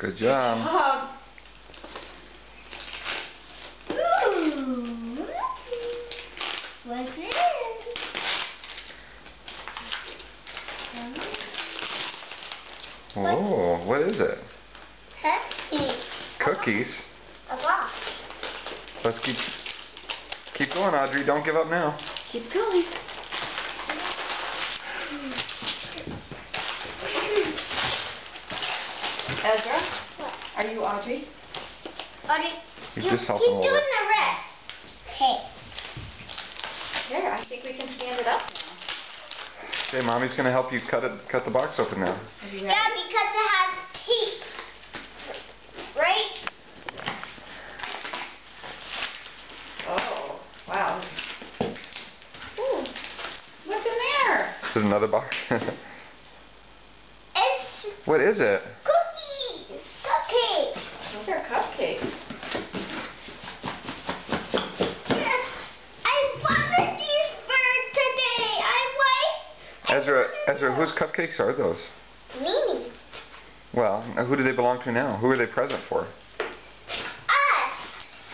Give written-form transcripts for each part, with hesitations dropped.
Good job. Ooh. What's this? Oh, what is it? Cookies. Cookies? A box. Let's keep going, Audrey. Don't give up now. Keep going. Ezra, What? are you Audrey? Audrey, He's you just helping keep a little doing bit. the rest. Okay. Here, I think we can stand it up now. Okay, Mommy's gonna help you cut the box open now. Are you ready? Yeah, because it has teeth. Right? Oh, wow. Ooh. What's in there? Is it another box? It's What is it? cookies. Cupcakes. Those are cupcakes. Yes. I wanted these for today. Ezra, whose cupcakes are those? Mimi. Well, who do they belong to now? Who are they present for? Us.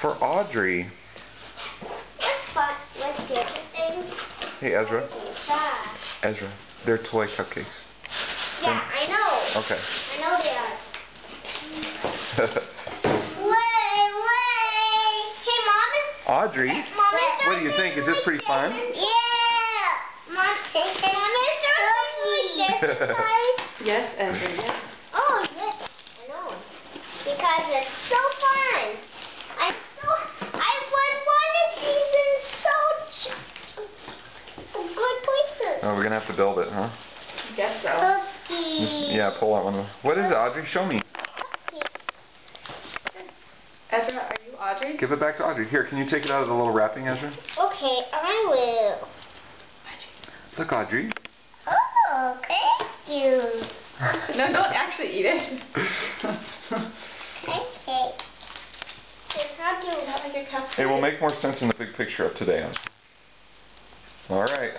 For Audrey. What's fun? What's the other thing? Hey, Ezra. Trash. Ezra, they're toy cupcakes. Yeah, I know. Okay. I know they are. Wait. Hey, Mom. Audrey, Mom, what do you think? Is this pretty fun? Yeah. Mom, hey, Mom, is there cookies? Yes, Ezra, yes. Oh, yes. I know. Because it's so fun. I would want to see in good places. Oh, we're gonna have to build it, huh? I guess so. Cookies. Yeah, pull that one. What is it, Audrey? Show me. Ezra, are you Audrey? Give it back to Audrey. Here, can you take it out of the little wrapping, Ezra? Okay, I will. Look, Audrey. Oh, thank you. No, don't actually eat it. Okay. Then how do Not like a cupcake. It will make more sense in the big picture of today. All right.